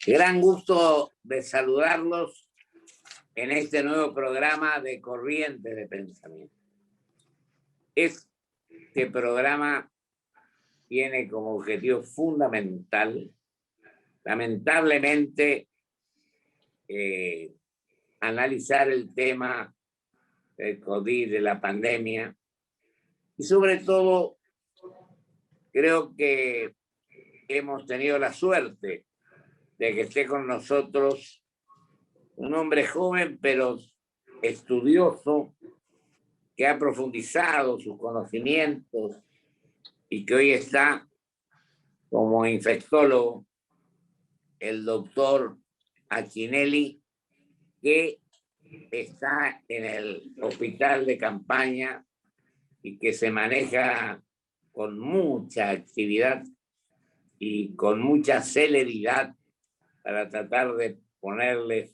Gran gusto de saludarlos en este nuevo programa de Corrientes de Pensamiento. Este programa tiene como objetivo fundamental, lamentablemente, analizar el tema del COVID, de la pandemia, y sobre todo, creo que hemos tenido la suerte de que esté con nosotros un hombre joven, pero estudioso, que ha profundizado sus conocimientos y que hoy está como infectólogo, el doctor Achinelli, que está en el hospital de campaña y que se maneja con mucha actividad y con mucha celeridad para tratar de ponerles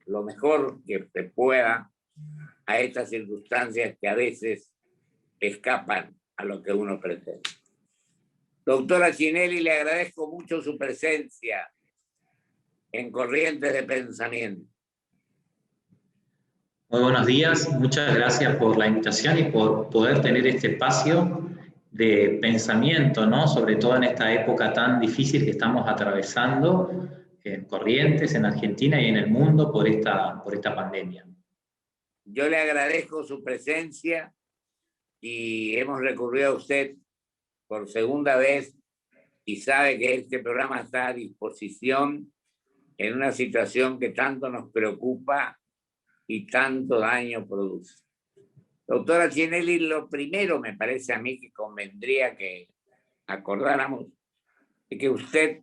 lo mejor que se pueda a estas circunstancias que a veces escapan a lo que uno pretende. Doctora Achinelli, le agradezco mucho su presencia en Corrientes de Pensamiento. Muy buenos días, muchas gracias por la invitación y por poder tener este espacio de pensamiento, ¿no? Sobre todo en esta época tan difícil que estamos atravesando en Corrientes, en Argentina y en el mundo por esta pandemia. Yo le agradezco su presencia y hemos recurrido a usted por segunda vez y sabe que este programa está a disposición en una situación que tanto nos preocupa y tanto daño produce. Doctora Achinelli, lo primero me parece a mí que convendría que acordáramos de que usted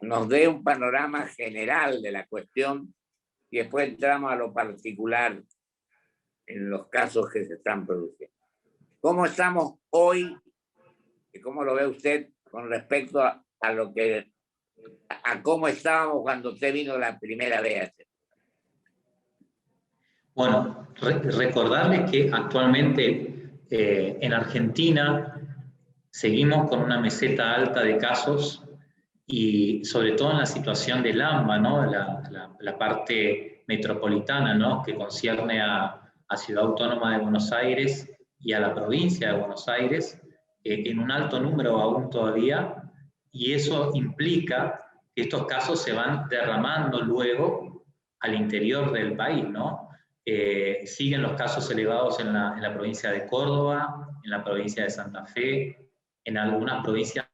nos dé un panorama general de la cuestión y después entramos a lo particular en los casos que se están produciendo. ¿Cómo estamos hoy y cómo lo ve usted con respecto a cómo estábamos cuando usted vino la primera vez? Bueno, recordarles que actualmente en Argentina seguimos con una meseta alta de casos y sobre todo en la situación del AMBA, ¿no? La parte metropolitana, ¿no? Que concierne a Ciudad Autónoma de Buenos Aires y a la provincia de Buenos Aires, en un alto número aún todavía, y eso implica que estos casos se van derramando luego al interior del país, ¿no? Siguen los casos elevados en la provincia de Córdoba, en la provincia de Santa Fe, en algunas provincias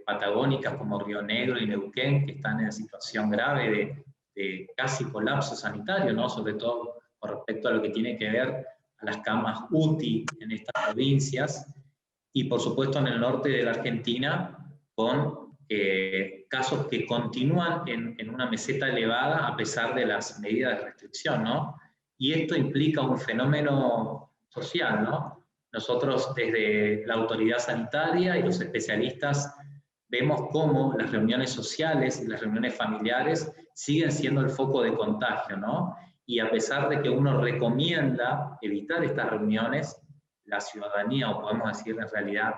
patagónicas como Río Negro y Neuquén, que están en situación grave de casi colapso sanitario, ¿no? Sobre todo con respecto a lo que tiene que ver a las camas UTI en estas provincias, y por supuesto en el norte de la Argentina, con casos que continúan en una meseta elevada a pesar de las medidas de restricción, ¿no? Y esto implica un fenómeno social, ¿no? Nosotros desde la autoridad sanitaria y los especialistas vemos cómo las reuniones sociales y las reuniones familiares siguen siendo el foco de contagio, ¿no? Y a pesar de que uno recomienda evitar estas reuniones, la ciudadanía, o podemos decir en realidad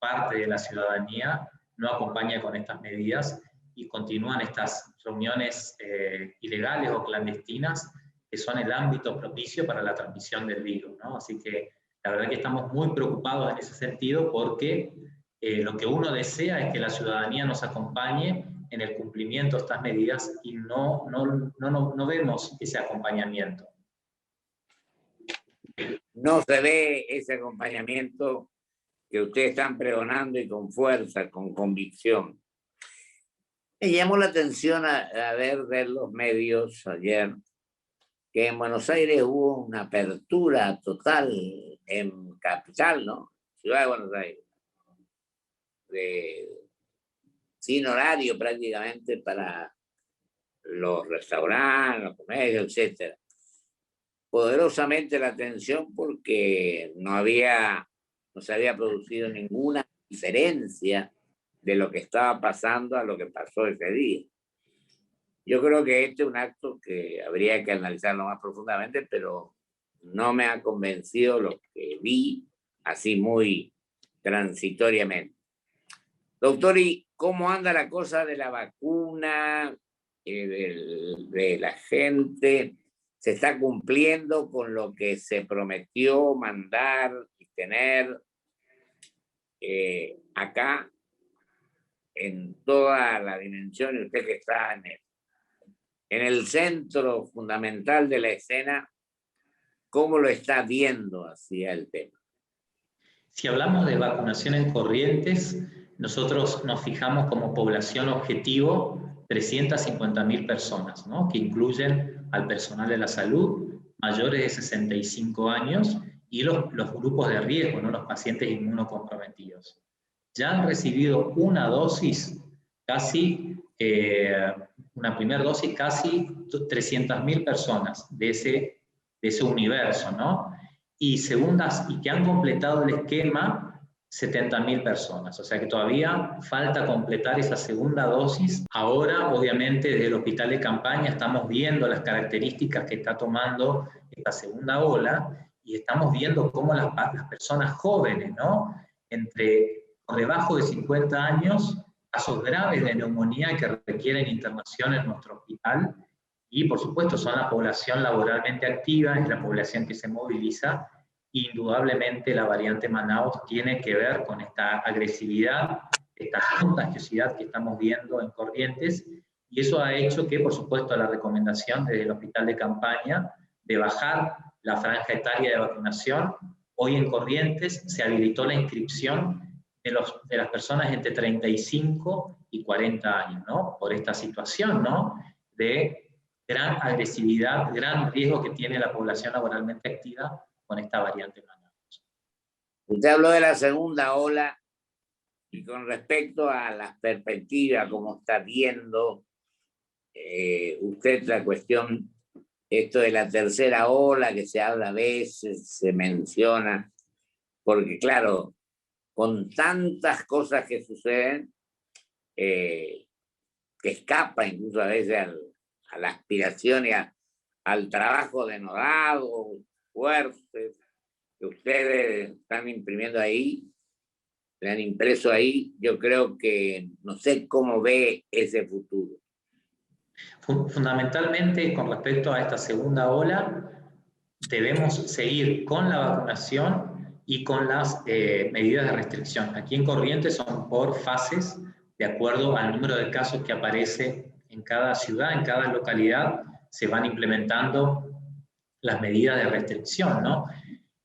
parte de la ciudadanía, no acompaña con estas medidas y continúan estas reuniones ilegales o clandestinas, que son el ámbito propicio para la transmisión del virus, ¿no? Así que la verdad que estamos muy preocupados en ese sentido porque lo que uno desea es que la ciudadanía nos acompañe en el cumplimiento de estas medidas y no vemos ese acompañamiento. No se ve ese acompañamiento que ustedes están pregonando y con fuerza, con convicción. Me llamó la atención a ver los medios ayer que en Buenos Aires hubo una apertura total en Capital, ¿no? Ciudad de Buenos Aires. Sin horario prácticamente para los restaurantes, los comercios, etc. Poderosamente la atención porque no se había producido ninguna diferencia de lo que estaba pasando a lo que pasó ese día. Yo creo que este es un acto que habría que analizarlo más profundamente, pero no me ha convencido lo que vi así muy transitoriamente. Doctor, y cómo anda la cosa de la vacuna, de la gente. ¿Se está cumpliendo con lo que se prometió mandar y tener acá en toda la dimensión? Y usted que está en el centro fundamental de la escena, ¿cómo lo está viendo hacia el tema? Si hablamos de vacunación en Corrientes, nosotros nos fijamos como población objetivo 350.000 personas, ¿no? Que incluyen al personal de la salud, mayores de 65 años y los grupos de riesgo, ¿no? Los pacientes inmunocomprometidos. Ya han recibido una dosis, una primera dosis, casi 300.000 personas de ese universo, ¿no? Y que han completado el esquema 70.000 personas. O sea que todavía falta completar esa segunda dosis. Ahora, obviamente, desde el hospital de campaña estamos viendo las características que está tomando esta segunda ola y estamos viendo cómo las personas jóvenes, ¿no? Por debajo de 50 años, casos graves de neumonía que requieren internación en nuestro hospital. Y, por supuesto, son la población laboralmente activa, es la población que se moviliza. Indudablemente la variante Manaus tiene que ver con esta agresividad, esta contagiosidad que estamos viendo en Corrientes, y eso ha hecho que, por supuesto, la recomendación desde el hospital de campaña de bajar la franja etaria de vacunación. Hoy en Corrientes se habilitó la inscripción de las personas entre 35 y 40 años, ¿no? Por esta situación, ¿no? De gran agresividad, gran riesgo que tiene la población laboralmente activa con esta variante Manaus. Usted habló de la segunda ola y con respecto a las perspectivas, como está viendo usted la cuestión, esto de la tercera ola que se habla a veces, se menciona, porque claro, con tantas cosas que suceden, que escapa incluso a veces a la aspiración y al trabajo denodado, fuerte, que ustedes están imprimiendo ahí, le han impreso ahí. Yo creo que no sé cómo ve ese futuro. Fundamentalmente, con respecto a esta segunda ola, debemos seguir con la vacunación y con las medidas de restricción. Aquí en Corrientes son por fases, de acuerdo al número de casos que aparece en cada ciudad, en cada localidad, se van implementando las medidas de restricción, ¿no?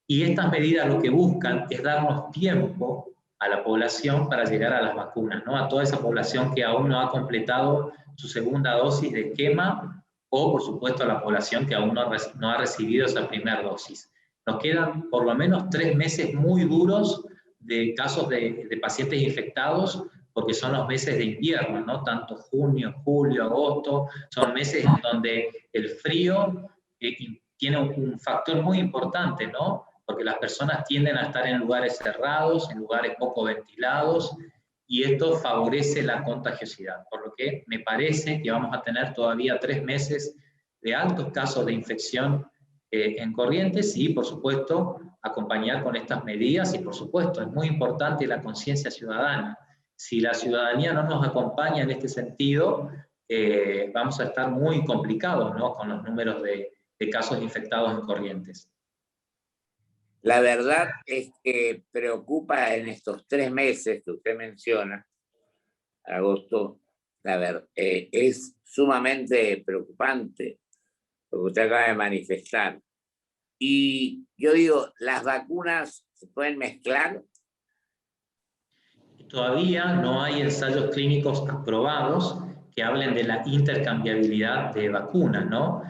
Y estas medidas lo que buscan es darnos tiempo a la población para llegar a las vacunas, ¿no? A toda esa población que aún no ha completado su segunda dosis de esquema, o por supuesto a la población que aún no ha recibido esa primera dosis. Nos quedan por lo menos 3 meses muy duros de casos de pacientes infectados, porque son los meses de invierno, ¿no? Tanto junio, julio, agosto, son meses en donde el frío tiene un factor muy importante, ¿no? Porque las personas tienden a estar en lugares cerrados, en lugares poco ventilados, y esto favorece la contagiosidad, por lo que me parece que vamos a tener todavía 3 meses de altos casos de infección en Corrientes y, por supuesto, acompañar con estas medidas y, por supuesto, es muy importante la conciencia ciudadana. Si la ciudadanía no nos acompaña en este sentido, vamos a estar muy complicados, ¿no? Con los números de casos infectados en Corrientes. La verdad es que preocupa en estos 3 meses que usted menciona, agosto, es sumamente preocupante lo que usted acaba de manifestar. Y yo digo, ¿las vacunas se pueden mezclar? Todavía no hay ensayos clínicos aprobados que hablen de la intercambiabilidad de vacunas, ¿no?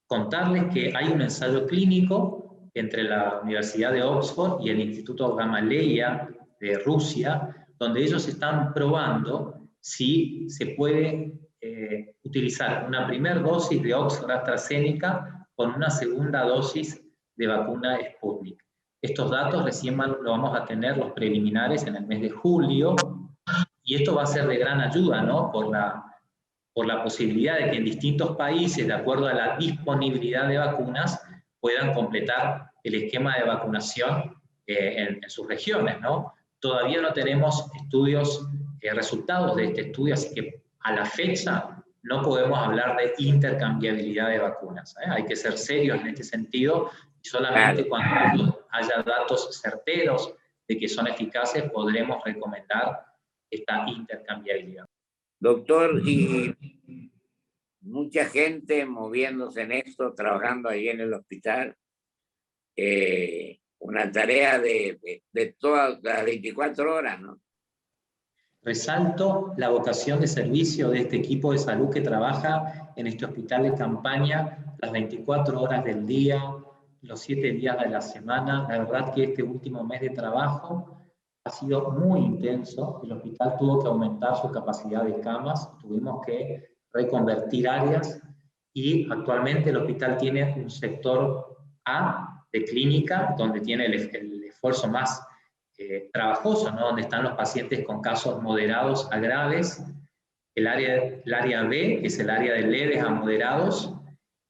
Contarles que hay un ensayo clínico entre la Universidad de Oxford y el Instituto Gamaleya de Rusia, donde ellos están probando si se puede utilizar una primera dosis de Oxford AstraZeneca con una segunda dosis de vacuna Sputnik. Estos datos recién lo vamos a tener, los preliminares, en el mes de julio, y esto va a ser de gran ayuda, ¿no? Por la posibilidad de que en distintos países, de acuerdo a la disponibilidad de vacunas, puedan completar el esquema de vacunación en sus regiones, ¿no? Todavía no tenemos estudios resultados de este estudio, así que a la fecha no podemos hablar de intercambiabilidad de vacunas. Hay que ser serios en este sentido, y solamente cuando haya datos certeros de que son eficaces podremos recomendar esta intercambiabilidad. Doctor, y mucha gente moviéndose en esto, trabajando ahí en el hospital, una tarea de todas las 24 horas, ¿no? Resalto la vocación de servicio de este equipo de salud que trabaja en este hospital de campaña las 24 horas del día, los 7 días de la semana. La verdad que este último mes de trabajo ha sido muy intenso. El hospital tuvo que aumentar su capacidad de camas, tuvimos que reconvertir áreas y actualmente el hospital tiene un sector A de clínica, donde tiene el esfuerzo más trabajoso, ¿no? Donde están los pacientes con casos moderados a graves, el área B, que es el área de leves a moderados,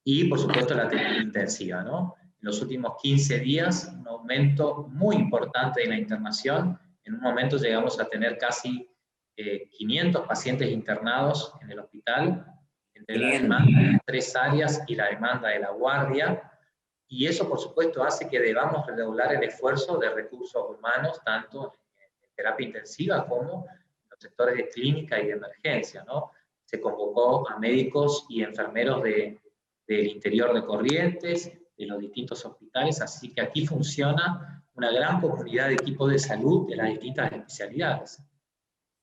y por supuesto la terapia intensiva, ¿no? En los últimos 15 días, un aumento muy importante de la internación. En un momento llegamos a tener casi 500 pacientes internados en el hospital, entre la demanda de las 3 áreas y la demanda de la guardia. Y eso, por supuesto, hace que debamos redoblar el esfuerzo de recursos humanos, tanto en terapia intensiva como en los sectores de clínica y de emergencia, ¿no? Se convocó a médicos y enfermeros del interior de Corrientes, de los distintos hospitales, así que aquí funciona una gran comunidad de equipos de salud de las distintas especialidades.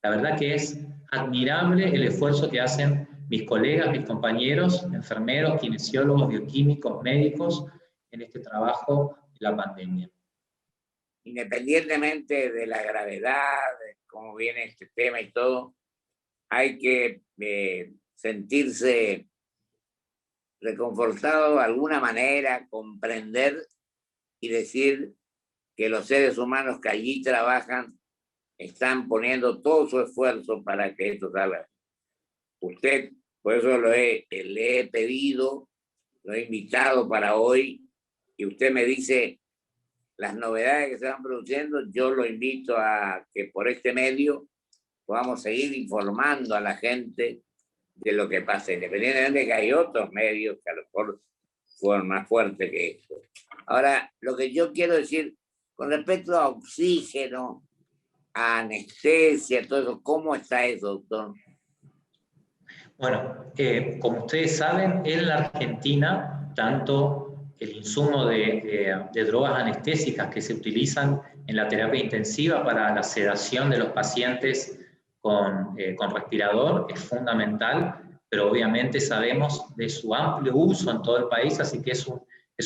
La verdad que es admirable el esfuerzo que hacen mis colegas, mis compañeros, enfermeros, kinesiólogos, bioquímicos, médicos, en este trabajo de la pandemia. Independientemente de la gravedad, de cómo viene este tema y todo, hay que sentirse reconfortado de alguna manera, comprender y decir que los seres humanos que allí trabajan están poniendo todo su esfuerzo para que esto salga. Usted, por eso le he pedido, lo he invitado para hoy, y usted me dice las novedades que se van produciendo. Yo lo invito a que por este medio podamos seguir informando a la gente de lo que pasa, independientemente de que hay otros medios que a lo mejor fueron más fuertes que esto. Ahora, lo que yo quiero decir con respecto a oxígeno, a anestesia, todo eso, ¿cómo está eso, doctor? Bueno, como ustedes saben, en la Argentina, tanto el insumo de drogas anestésicas que se utilizan en la terapia intensiva para la sedación de los pacientes con respirador es fundamental, pero obviamente sabemos de su amplio uso en todo el país, así que es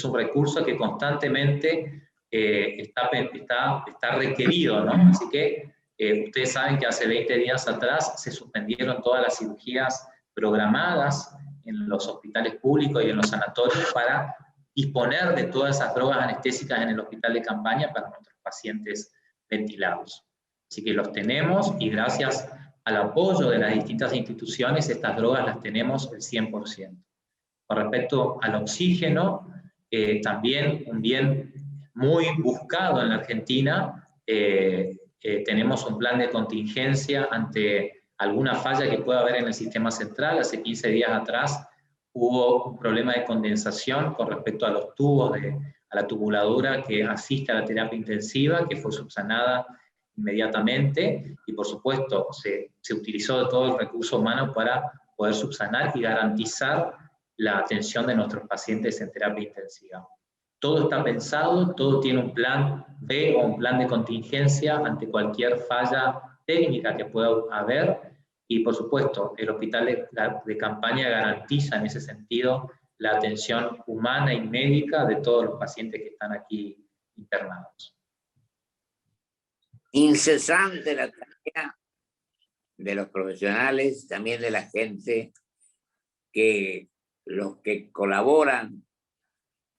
un recurso que constantemente está requerido, ¿no? Así que ustedes saben que hace 20 días atrás se suspendieron todas las cirugías programadas en los hospitales públicos y en los sanatorios para disponer de todas esas drogas anestésicas en el hospital de campaña para nuestros pacientes ventilados. Así que los tenemos y gracias al apoyo de las distintas instituciones, estas drogas las tenemos el 100%. Con respecto al oxígeno, también un bien muy buscado en la Argentina, tenemos un plan de contingencia ante alguna falla que pueda haber en el sistema central. Hace 15 días atrás hubo un problema de condensación con respecto a los tubos, a la tubuladura que asiste a la terapia intensiva, que fue subsanada inmediatamente, y por supuesto se utilizó todo el recurso humano para poder subsanar y garantizar la atención de nuestros pacientes en terapia intensiva. Todo está pensado, todo tiene un plan B o un plan de contingencia ante cualquier falla técnica que pueda haber, y por supuesto el hospital de campaña garantiza en ese sentido la atención humana y médica de todos los pacientes que están aquí internados. Incesante la tarea de los profesionales, también de la gente, que los que colaboran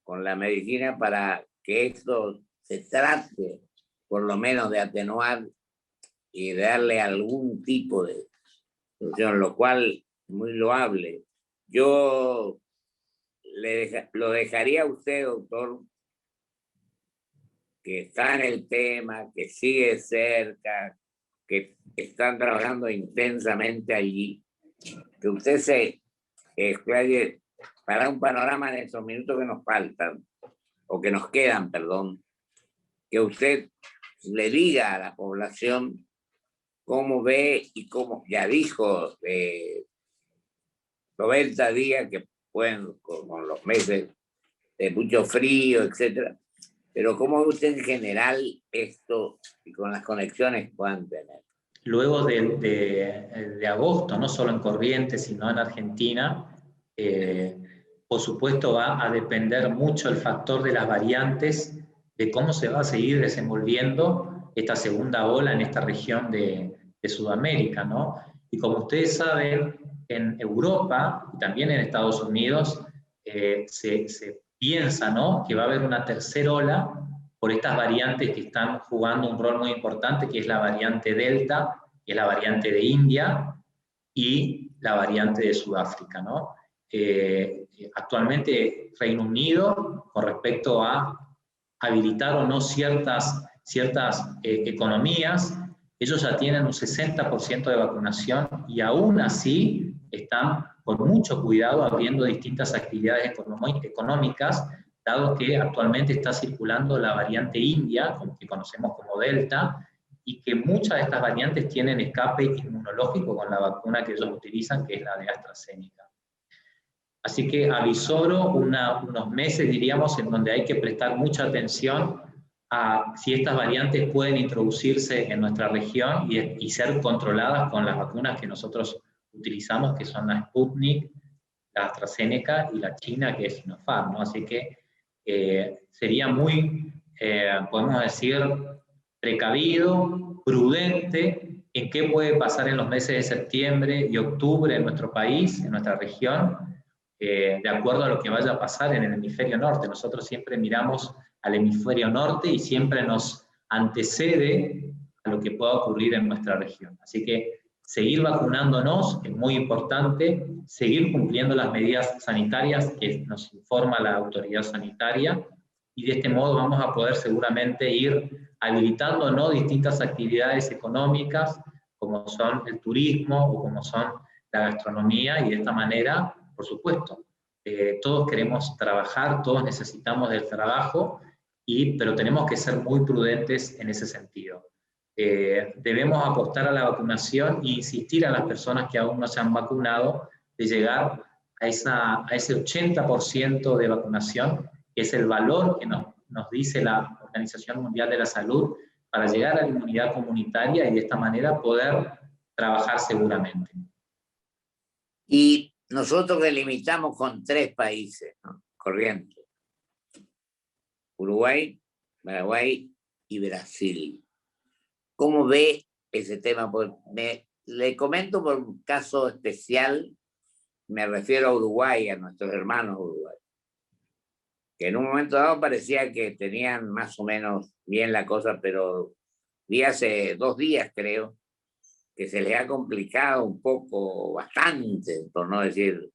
con la medicina para que esto se trate por lo menos de atenuar y de darle algún tipo de solución, lo cual muy loable. Yo lo dejaría a usted, doctor, que está en el tema, que sigue cerca, que están trabajando intensamente allí, que usted se explaye para un panorama de esos minutos que nos faltan, o que nos quedan, perdón, que usted le diga a la población cómo ve y cómo, ya dijo, 90 días que pueden, con los meses de mucho frío, etcétera, pero cómo ve usted en general esto y con las conexiones que puedan tener. Luego de agosto, no solo en Corrientes, sino en Argentina, por supuesto va a depender mucho el factor de las variantes, de cómo se va a seguir desenvolviendo esta segunda ola en esta región de Sudamérica, ¿no? Y como ustedes saben, en Europa y también en Estados Unidos se piensa, ¿no?, que va a haber una tercera ola por estas variantes que están jugando un rol muy importante, que es la variante Delta, que es la variante de India, y la variante de Sudáfrica, ¿no? Actualmente Reino Unido, con respecto a habilitar o no ciertas economías, ellos ya tienen un 60% de vacunación y aún así están con mucho cuidado abriendo distintas actividades económicas, dado que actualmente está circulando la variante India, que conocemos como Delta, y que muchas de estas variantes tienen escape inmunológico con la vacuna que ellos utilizan, que es la de AstraZeneca. Así que avisoro unos meses, diríamos, en donde hay que prestar mucha atención a si estas variantes pueden introducirse en nuestra región y ser controladas con las vacunas que nosotros utilizamos, que son la Sputnik, la AstraZeneca y la China, que es Sinopharm, ¿no? Así que sería muy, podemos decir, precavido, prudente, en qué puede pasar en los meses de septiembre y octubre en nuestro país, en nuestra región, de acuerdo a lo que vaya a pasar en el hemisferio norte. Nosotros siempre miramos al hemisferio norte y siempre nos antecede a lo que pueda ocurrir en nuestra región. Así que seguir vacunándonos es muy importante, seguir cumpliendo las medidas sanitarias que nos informa la autoridad sanitaria, y de este modo vamos a poder seguramente ir habilitando, ¿no?, distintas actividades económicas, como son el turismo o como son la gastronomía, y de esta manera, por supuesto, todos queremos trabajar, todos necesitamos del trabajo, pero tenemos que ser muy prudentes en ese sentido. Debemos apostar a la vacunación e insistir a las personas que aún no se han vacunado de llegar a ese 80% de vacunación, que es el valor que nos dice la Organización Mundial de la Salud, para llegar a la inmunidad comunitaria y de esta manera poder trabajar seguramente. Y nosotros delimitamos con 3 países, ¿no?, Corrientes: Uruguay, Paraguay y Brasil. ¿Cómo ve ese tema? Pues le comento por un caso especial, me refiero a Uruguay, a nuestros hermanos uruguayos, que en un momento dado parecía que tenían más o menos bien la cosa, pero vi hace 2 días, creo, que se les ha complicado un poco, bastante, por no decir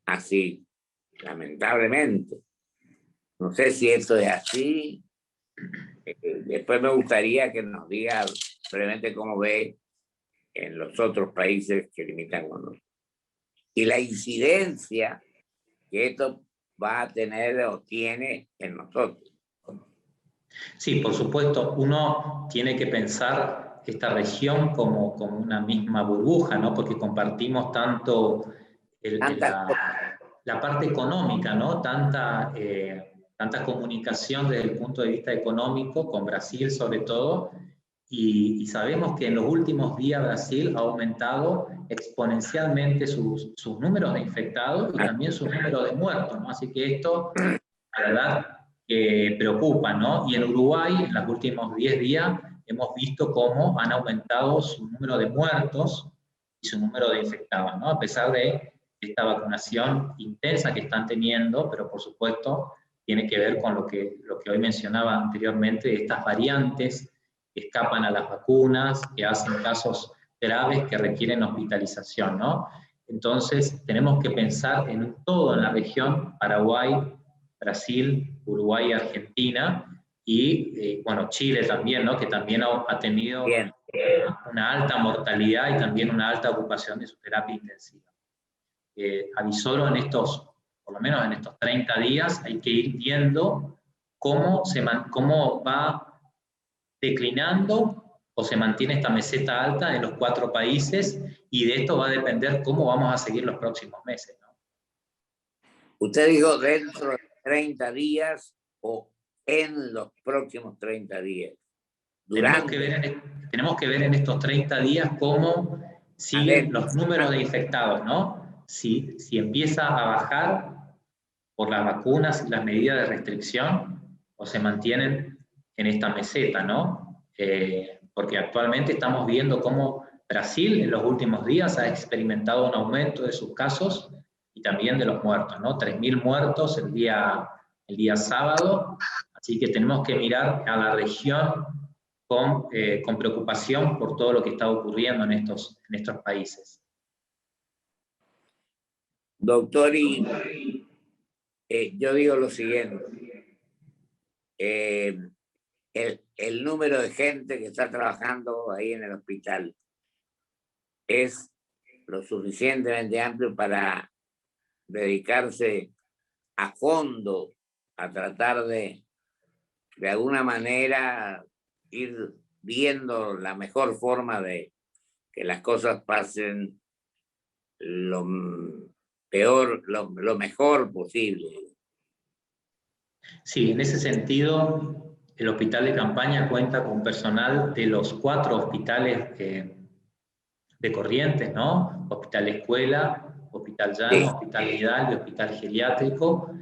así, lamentablemente. No sé si eso es así. Después me gustaría que nos diga brevemente cómo ve en los otros países que limitan con nosotros, y la incidencia que esto va a tener o tiene en nosotros. Sí, por supuesto, uno tiene que pensar esta región como una misma burbuja, ¿no?, porque compartimos tanto la parte económica, ¿no?, tanta comunicación desde el punto de vista económico, con Brasil sobre todo, y sabemos que en los últimos días Brasil ha aumentado exponencialmente sus números de infectados y también sus números de muertos, ¿no? Así que esto, la verdad, preocupa, ¿no? Y en Uruguay, en los últimos 10 días, hemos visto cómo han aumentado su número de muertos y su número de infectados, ¿no? A pesar de esta vacunación intensa que están teniendo, pero por supuesto tiene que ver con lo que hoy mencionaba anteriormente, estas variantes que escapan a las vacunas, que hacen casos graves que requieren hospitalización, ¿no? Entonces tenemos que pensar en todo en la región: Paraguay, Brasil, Uruguay y Argentina, y bueno, Chile también, ¿no?, que también ha tenido una alta mortalidad y también una alta ocupación de su terapia intensiva. Avisoro por lo menos en estos 30 días, hay que ir viendo cómo va declinando o se mantiene esta meseta alta en los 4 países, y de esto va a depender cómo vamos a seguir los próximos meses, ¿no? Usted dijo dentro de 30 días o en los próximos 30 días. Tenemos que ver en estos 30 días cómo siguen los números de infectados, ¿no? Si empieza a bajar por las vacunas y las medidas de restricción, o se mantienen en esta meseta, ¿no? Porque actualmente estamos viendo cómo Brasil en los últimos días ha experimentado un aumento de sus casos y también de los muertos, ¿no? 3.000 muertos el día sábado, así que tenemos que mirar a la región con preocupación por todo lo que está ocurriendo en estos países. Doctor, yo digo lo siguiente, el número de gente que está trabajando ahí en el hospital es lo suficientemente amplio para dedicarse a fondo a tratar de alguna manera ir viendo la mejor forma de que las cosas pasen lo mejor posible. Sí, en ese sentido, el hospital de campaña cuenta con personal de los 4 hospitales de Corrientes, ¿no? Hospital Escuela, Hospital Llano, Hospital Vidal y Hospital Geriátrico,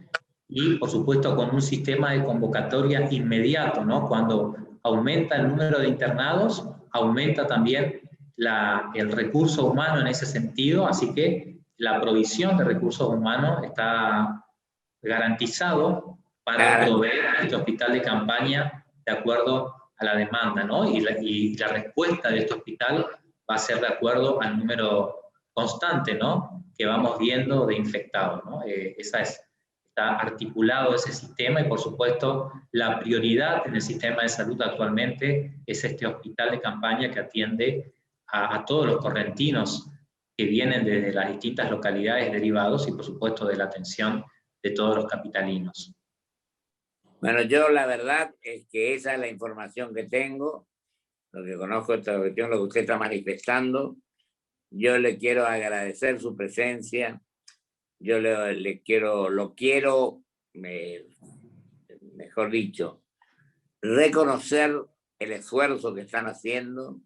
y por supuesto con un sistema de convocatoria inmediato, ¿no? Cuando aumenta el número de internados, aumenta también el recurso humano en ese sentido, así que la provisión de recursos humanos está garantizado para proveer a este hospital de campaña de acuerdo a la demanda, ¿no? Y la respuesta de este hospital va a ser de acuerdo al número constante, ¿no?, que vamos viendo de infectados, ¿no? Está articulado ese sistema, y por supuesto la prioridad en el sistema de salud actualmente es este hospital de campaña que atiende a todos los correntinos que vienen desde las distintas localidades derivados, y por supuesto de la atención de todos los capitalinos. Bueno, yo la verdad es que esa es la información que tengo, lo que conozco de esta cuestión, lo que usted está manifestando. Yo le quiero agradecer su presencia. Yo mejor dicho, reconocer el esfuerzo que están haciendo,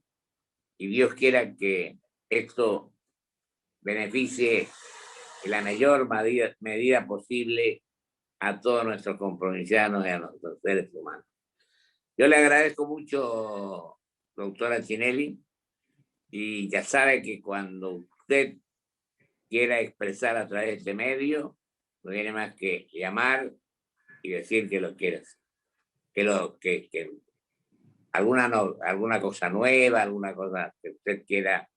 y Dios quiera que esto beneficie en la mayor medida posible a todos nuestros compromisanos y a nuestros seres humanos. Yo le agradezco mucho, doctora Chinelli, y ya sabe que cuando usted quiera expresar a través de este medio, no tiene más que llamar y decir que lo quieras, que alguna cosa nueva, alguna cosa que usted quiera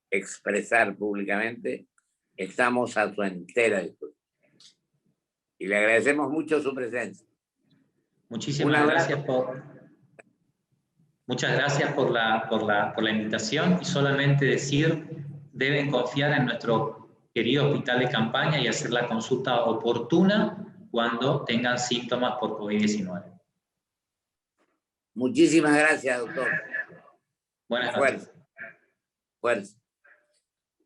expresar públicamente, estamos a su entera disposición. Y le agradecemos mucho su presencia. Muchísimas gracias muchas gracias por la invitación, y solamente decir, deben confiar en nuestro querido hospital de campaña y hacer la consulta oportuna cuando tengan síntomas por COVID-19. Muchísimas gracias, doctor. Buenas noches. Fuerza.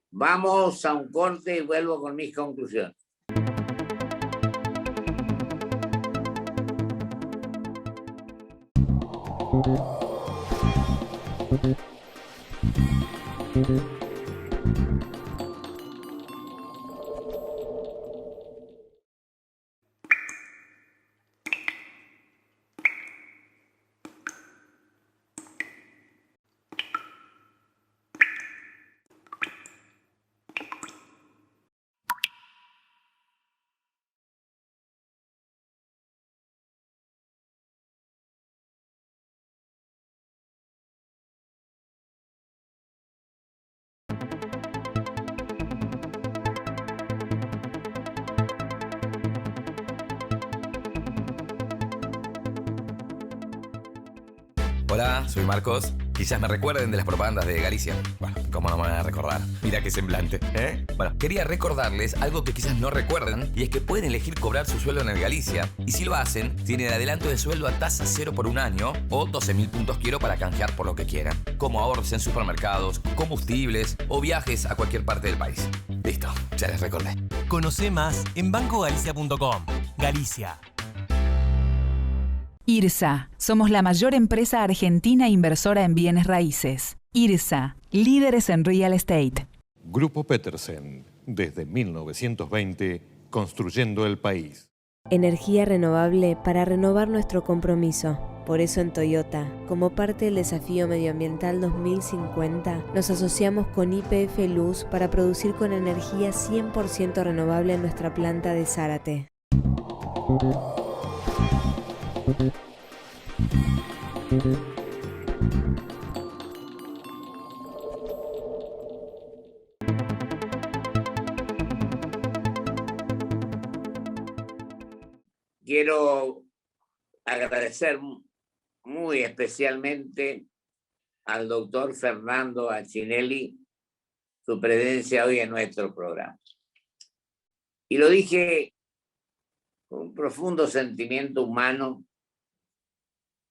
Vamos a un corte y vuelvo con mis conclusiones. Hola, soy Marcos quizás me recuerden de las propagandas de Galicia. Bueno, ¿cómo no me van a recordar? Mira qué semblante, ¿eh? Bueno, quería recordarles algo que quizás no recuerdan, y es que pueden elegir cobrar su sueldo en el Galicia. Y si lo hacen, tienen adelanto de sueldo a tasa cero por un año o 12.000 puntos quiero para canjear por lo que quieran, como ahorros en supermercados, combustibles o viajes a cualquier parte del país. Listo, ya les recordé. Conoce más en bancogalicia.com. Galicia. IRSA. Somos la mayor empresa argentina inversora en bienes raíces. IRSA. Líderes en real estate. Grupo Petersen. Desde 1920, construyendo el país. Energía renovable para renovar nuestro compromiso. Por eso en Toyota, como parte del desafío medioambiental 2050, nos asociamos con YPF Luz para producir con energía 100% renovable en nuestra planta de Zárate. Quiero agradecer muy especialmente al doctor Fernando Achinelli su presencia hoy en nuestro programa. Y lo dije con un profundo sentimiento humano,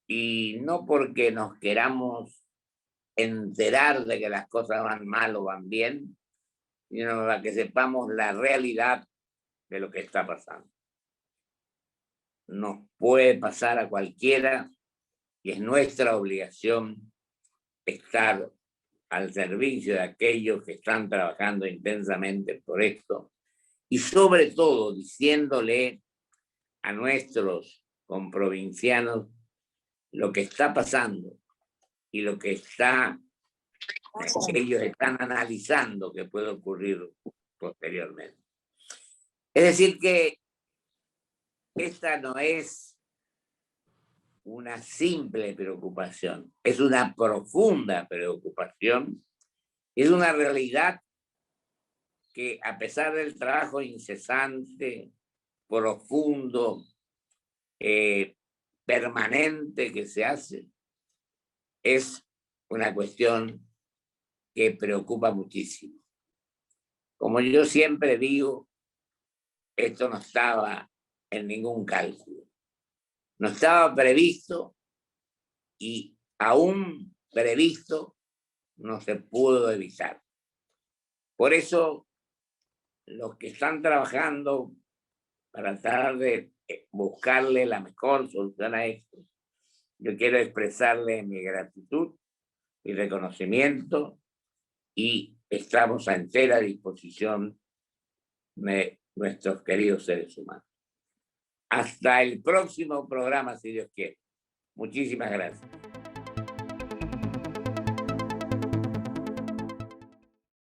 y no porque nos queramos enterar de que las cosas van mal o van bien, sino para que sepamos la realidad de lo que está pasando. Nos puede pasar a cualquiera y es nuestra obligación estar al servicio de aquellos que están trabajando intensamente por esto, y sobre todo diciéndole a nuestros comprovincianos lo que está pasando y lo que ellos están analizando que puede ocurrir posteriormente. Es decir, que esta no es una simple preocupación, es una profunda preocupación, es una realidad que, a pesar del trabajo incesante, profundo, permanente que se hace, es una cuestión que preocupa muchísimo. Como yo siempre digo, esto no estaba en ningún cálculo. No estaba previsto, y aún previsto no se pudo evitar. Por eso, los que están trabajando para tratar de buscarle la mejor solución a esto, yo quiero expresarle mi gratitud y reconocimiento, y estamos a entera disposición de nuestros queridos seres humanos. Hasta el próximo programa, si Dios quiere. Muchísimas gracias.